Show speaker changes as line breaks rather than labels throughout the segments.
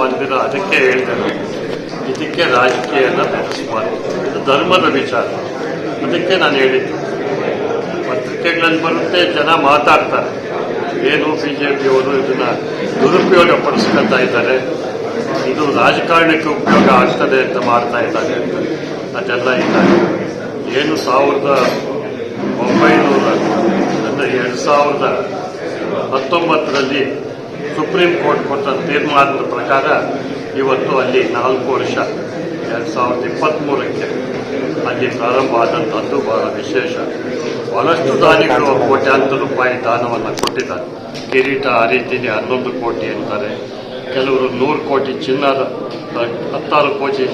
ಮಂದಿರ ಅದಕ್ಕೆ ಹೇಳ್ತಾರೆ, ಇದಕ್ಕೆ ರಾಜಕೀಯನ ಬೆಳೆಸಬಾರ್ದು, ಇದು ಧರ್ಮದ ವಿಚಾರ. ಅದಕ್ಕೆ ನಾನು ಹೇಳಿದ್ದೆ, ಪತ್ರಿಕೆಗಳಲ್ಲಿ ಬರುತ್ತೆ, ಜನ ಮಾತಾಡ್ತಾರೆ, ಏನು ಬಿಜೆಪಿಯವರು ಇದನ್ನ ದುರುಪಯೋಗ ಪಡಿಸ್ಕೊತಾ ಇದ್ದಾರೆ, ಇದು ರಾಜಕಾರಣಕ್ಕೆ ಉಪಯೋಗ ಆಗ್ತದೆ ಅಂತ ಮಾಡ್ತಾ ಇದ್ದಾರೆ ಅಂತ. ಅದೆಲ್ಲ ಇಲ್ಲ. ಏನು 2019ರಲ್ಲಿ ಸುಪ್ರೀಂ ಕೋರ್ಟ್ ಕೊಟ್ಟ ತೀರ್ಮಾನದ ಪ್ರಕಾರ ಇವತ್ತು ಅಲ್ಲಿ 4 ವರ್ಷ 2023ಕ್ಕೆ ಅಲ್ಲಿ ಪ್ರಾರಂಭ ಆದಂಥದ್ದು ಬಹಳ ವಿಶೇಷ. ಬಹಳಷ್ಟು ದಾನಿಗಳು ಕೋಟ್ಯಾಂತರ ರೂಪಾಯಿ ದಾನವನ್ನು ಕೊಟ್ಟಿದ್ದಾರೆ. ಕಿರೀಟ ಆ ರೀತಿಯಲ್ಲಿ 11 ಕೋಟಿ ಅಂತಾರೆ, ಕೆಲವರು 100 ಕೋಟಿ ಚಿನ್ನದ 16 ಕೋಟಿ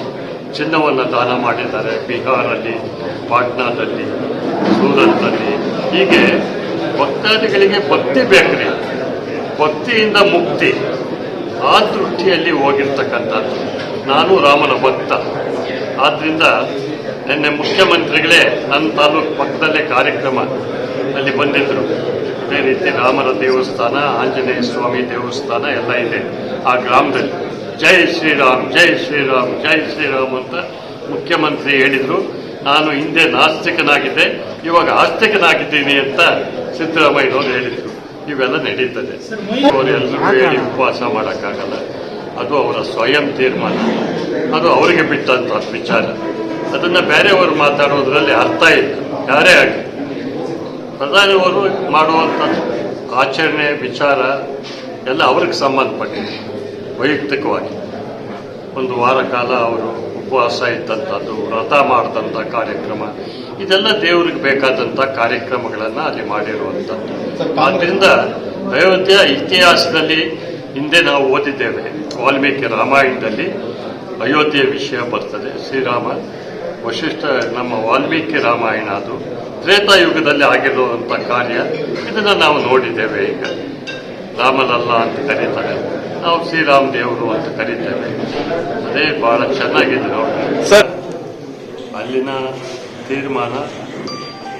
ಚಿನ್ನವನ್ನು ದಾನ ಮಾಡಿದ್ದಾರೆ. ಬಿಹಾರಲ್ಲಿ, ಪಾಟ್ನಾದಲ್ಲಿ, ಸೂರತ್ನಲ್ಲಿ. ಹೀಗೆ ಭಕ್ತಾದಿಗಳಿಗೆ ಭಕ್ತಿ ಬೇಕ್ರಿ, ಭಕ್ತಿಯಿಂದ ಮುಕ್ತಿ, ಆ ದೃಷ್ಟಿಯಲ್ಲಿ ಹೋಗಿರ್ತಕ್ಕಂಥದ್ದು. ನಾನು ರಾಮನ ಭಕ್ತ. ಆದ್ದರಿಂದ ನಿನ್ನೆ ಮುಖ್ಯಮಂತ್ರಿಗಳೇ ನನ್ನ ತಾಲೂಕು ಪಕ್ಕದಲ್ಲೇ ಕಾರ್ಯಕ್ರಮ ಅಲ್ಲಿ ಬಂದಿದ್ದರು. ಅದೇ ರೀತಿ ರಾಮನ ದೇವಸ್ಥಾನ, ಆಂಜನೇಯ ಸ್ವಾಮಿ ದೇವಸ್ಥಾನ ಎಲ್ಲ ಇದೆ ಆ ಗ್ರಾಮದಲ್ಲಿ. ಜೈ ಶ್ರೀರಾಮ್, ಜೈ ಶ್ರೀರಾಮ್, ಜೈ ಶ್ರೀರಾಮ್ ಅಂತ ಮುಖ್ಯಮಂತ್ರಿ ಹೇಳಿದರು. ನಾನು ಹಿಂದೆ ನಾಸ್ತಿಕನಾಗಿದ್ದೆ, ಇವಾಗ ಆಸ್ತಿಕನಾಗಿದ್ದೀನಿ ಅಂತ ಸಿದ್ದರಾಮಯ್ಯನವರು ಹೇಳಿದರು. ಇವೆಲ್ಲ ನಡೀತದೆ. ಅವರೆಲ್ಲರೂ ಹೇಳಿ ಉಪವಾಸ ಮಾಡೋಕ್ಕಾಗಲ್ಲ. ಅದು ಅವರ ಸ್ವಯಂ ತೀರ್ಮಾನ, ಅದು ಅವರಿಗೆ ಬಿಟ್ಟಂಥ ವಿಚಾರ. ಅದನ್ನು ಬೇರೆಯವರು ಮಾತಾಡೋದ್ರಲ್ಲಿ ಅರ್ಥ ಇಲ್ಲ. ಯಾರೇ ಆಗಲಿ ಪ್ರಧಾನಿಯವರು ಮಾಡುವಂಥ ಆಚರಣೆ ವಿಚಾರ ಎಲ್ಲ ಅವ್ರಿಗೆ ಸಂಬಂಧಪಟ್ಟಿದೆ. ವೈಯಕ್ತಿಕವಾಗಿ 1 ವಾರ ಕಾಲ ಅವರು ಉಪವಾಸ ಇದ್ದಂಥದ್ದು, ವ್ರತ ಮಾಡಿದಂಥ ಕಾರ್ಯಕ್ರಮ, ಇದೆಲ್ಲ ದೇವರಿಗೆ ಬೇಕಾದಂಥ ಕಾರ್ಯಕ್ರಮಗಳನ್ನು ಅಲ್ಲಿ ಮಾಡಿರುವಂಥದ್ದು. ಆದ್ದರಿಂದ ಅಯೋಧ್ಯ ಇತಿಹಾಸದಲ್ಲಿ ಹಿಂದೆ ನಾವು ಓದಿದ್ದೇವೆ, ವಾಲ್ಮೀಕಿ ರಾಮಾಯಣದಲ್ಲಿ ಅಯೋಧ್ಯೆ ವಿಷಯ ಬರ್ತದೆ. ಶ್ರೀರಾಮ ವಶಿಷ್ಠ, ನಮ್ಮ ವಾಲ್ಮೀಕಿ ರಾಮಾಯಣ ಅದು ತ್ರೇತಾಯುಗದಲ್ಲಿ ಆಗಿರುವಂಥ ಕಾರ್ಯ. ಇದನ್ನು ನಾವು ನೋಡಿದ್ದೇವೆ. ಈಗ ರಾಮನಲ್ಲ ಅಂತ ಕರೀತಾರೆ, ನಾವು ಶ್ರೀರಾಮ ದೇವರು ಅಂತ ಕರೀತೇವೆ. ಅದೇ ಬಹಳ ಚೆನ್ನಾಗಿದೆ ನೋಡಿ ಸರ್. ಅಲ್ಲಿನ ತೀರ್ಮಾನ,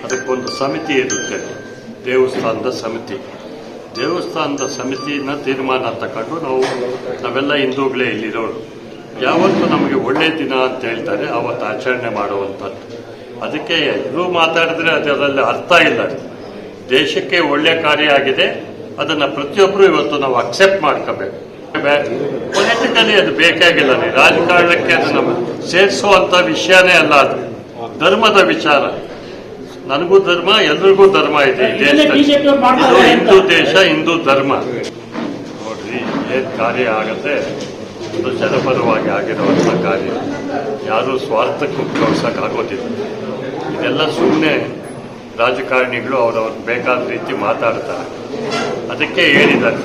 ಅದಕ್ಕೊಂದು ಸಮಿತಿ ಇರುತ್ತೆ, ದೇವಸ್ಥಾನದ ಸಮಿತಿನ ತೀರ್ಮಾನ ತಗೊಂಡು ನಾವೆಲ್ಲ ಹಿಂದೂಗಳೇ ಇಲ್ಲಿರೋರು ಯಾವತ್ತು ನಮಗೆ ಒಳ್ಳೆ ದಿನ ಅಂತ ಹೇಳ್ತಾರೆ ಆವತ್ತು ಆಚರಣೆ ಮಾಡುವಂಥದ್ದು. ಅದಕ್ಕೆ ಎಲ್ಲರೂ ಮಾತಾಡಿದ್ರೆ ಅದರಲ್ಲಿ ಅರ್ಥ ಇಲ್ಲ. ದೇಶಕ್ಕೆ ಒಳ್ಳೆ ಕಾರ್ಯ ಆಗಿದೆ, ಅದನ್ನು ಪ್ರತಿಯೊಬ್ಬರು ಇವತ್ತು ನಾವು ಅಕ್ಸೆಪ್ಟ್ ಮಾಡ್ಕೋಬೇಕು. ಪೊಲಿಟಿಕಲಿ ಅದು ಬೇಕಾಗಿಲ್ಲ, ರಾಜಕಾರಣಕ್ಕೆ ಅದನ್ನು ಸೇರಿಸುವಂಥ ವಿಷಯನೇ ಅಲ್ಲ. ಅದು ಧರ್ಮದ ವಿಚಾರ. ನನಗೂ ಧರ್ಮ, ಎಲ್ರಿಗೂ ಧರ್ಮ ಇದೆ ಈ ದೇಶದಲ್ಲಿ. ಇದು ಹಿಂದೂ ದೇಶ, ಹಿಂದೂ ಧರ್ಮ. ನೋಡ್ರಿ, ಏನ್ ಕಾರ್ಯ ಆಗತ್ತೆ ಅದು ಜನಪರವಾಗಿ ಆಗಿರುವಂಥ ಕಾರ್ಯ. ಯಾರೂ ಸ್ವಾರ್ಥಕ್ಕೆ ಉಪಯೋಗಿಸೋಕ್ಕಾಗೋದಿಲ್ಲ. ಇದೆಲ್ಲ ಸುಮ್ಮನೆ ರಾಜಕಾರಣಿಗಳು ಅವರವ್ರಿಗೆ ಬೇಕಾದ ರೀತಿ ಮಾತಾಡ್ತಾರೆ. ಅದಕ್ಕೆ ಹೇಳಿದ್ದಾರೆ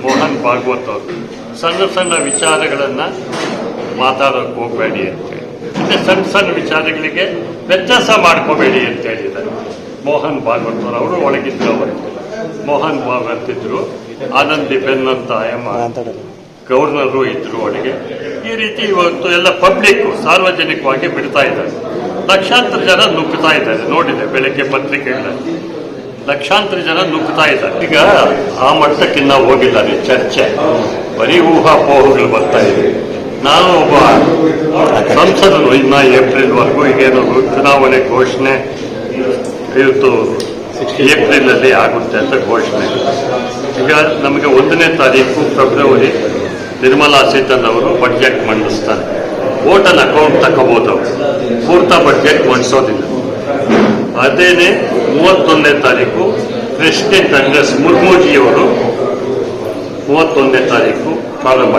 ಮೋಹನ್ ಭಾಗವತ್ ಅವರು, ಸಣ್ಣ ಸಣ್ಣ ವಿಚಾರಗಳನ್ನು ಮಾತಾಡೋಕೆ ಹೋಗಬೇಡಿ ಅಂತೇಳಿ, ಮತ್ತೆ ಸಣ್ಣ ವಿಚಾರಗಳಿಗೆ ವ್ಯತ್ಯಾಸ ಮಾಡ್ಕೋಬೇಡಿ ಅಂತ ಹೇಳಿದ್ದಾರೆ ಮೋಹನ್ ಭಾಗವತ್ ಅವರು. ಒಳಗಿದ್ರು ಅವರು ಮೋಹನ್ ಭಾಗವತ್ ಇದ್ರು, ಆನಂದಿ ಬೆನ್ ಅಂತ ಗವರ್ನರು ಇದ್ರು ಒಳಗೆ. ಈ ರೀತಿ ಇವತ್ತು ಎಲ್ಲ ಪಬ್ಲಿಕ್ ಸಾರ್ವಜನಿಕವಾಗಿ ಬಿಡ್ತಾ ಇದ್ದಾರೆ. ಲಕ್ಷಾಂತರ ಜನ ನುಗ್ಗುತ್ತಾ ಇದ್ದಾರೆ. ನೋಡಿದೆ ಬೆಳಗ್ಗೆ ಪತ್ರಿಕೆಗಳಲ್ಲಿ ಲಕ್ಷಾಂತರ ಜನ ನುಗ್ಗುತ್ತಾ ಇದ್ದಾರೆ. ಈಗ ಆ ಮಟ್ಟಕ್ಕಿನ್ನ ಹೋಗಿಲ್ಲ ರೀ ಚರ್ಚೆ, ಬರೀ ಊಹಾಪೋಹಗಳು ಬರ್ತಾ ಇದೆ. ನಾನು ಒಬ್ಬ ಸಂಸದರು, ಇನ್ನ ಏಪ್ರಿಲ್ವರೆಗೂ ಈಗೇನು ಚುನಾವಣೆ ಘೋಷಣೆ ಇವತ್ತು ಏಪ್ರಿಲಲ್ಲಿ ಆಗುತ್ತೆ ಅಂತ ಘೋಷಣೆ. ಈಗ ನಮಗೆ 1ನೇ ತಾರೀಕು ಫೆಬ್ರವರಿ ನಿರ್ಮಲಾ ಸೀತಾರಾಮನ್ ಅವರು ಬಡ್ಜೆಟ್ ಮಂಡಿಸ್ತಾರೆ. ವೋಟನ್ ಅಕೌಂಟ್ ತಗೋಬಹುದು ಅವರು, ಪೂರ್ತ ಬಡ್ಜೆಟ್ ಮಂಡಿಸೋದಿಲ್ಲ. ಅದೇನೆ 31ನೇ ತಾರೀಕು ಪ್ರೆಸಿಡೆಂಟ್ ಕಾಂಗ್ರೆಸ್ ಮುರ್ಮುಜಿಯವರು 31ನೇ ತಾರೀಕು ಪ್ರಾರಂಭ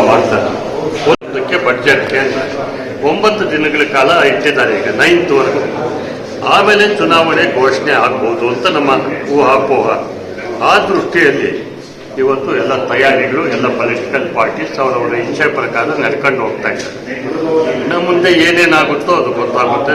ಮಾಡ್ತಾರೆ. ಅದಕ್ಕೆ ಬಡ್ಜೆಟ್ಗೆ 9 ದಿನಗಳ ಕಾಲ ಇಟ್ಟಿದ್ದಾರೆ. ಈಗ 9th ವರೆಗೂ. ಆಮೇಲೆ ಚುನಾವಣೆ ಘೋಷಣೆ ಆಗ್ಬೋದು ಅಂತ ನಮ್ಮ ಊಹಾಪೋಹ. ಆ ದೃಷ್ಟಿಯಲ್ಲಿ ಇವತ್ತು ಎಲ್ಲ ತಯಾರಿಗಳು, ಎಲ್ಲ ಪೊಲಿಟಿಕಲ್ ಪಾರ್ಟೀಸ್ ಅವರವರ ಇಚ್ಛೆ ಪ್ರಕಾರ ನಡ್ಕೊಂಡು ಹೋಗ್ತಾ ಇದ್ದಾರೆ. ಇನ್ನು ಮುಂದೆ ಏನೇನಾಗುತ್ತೋ ಅದು ಗೊತ್ತಾಗುತ್ತೆ.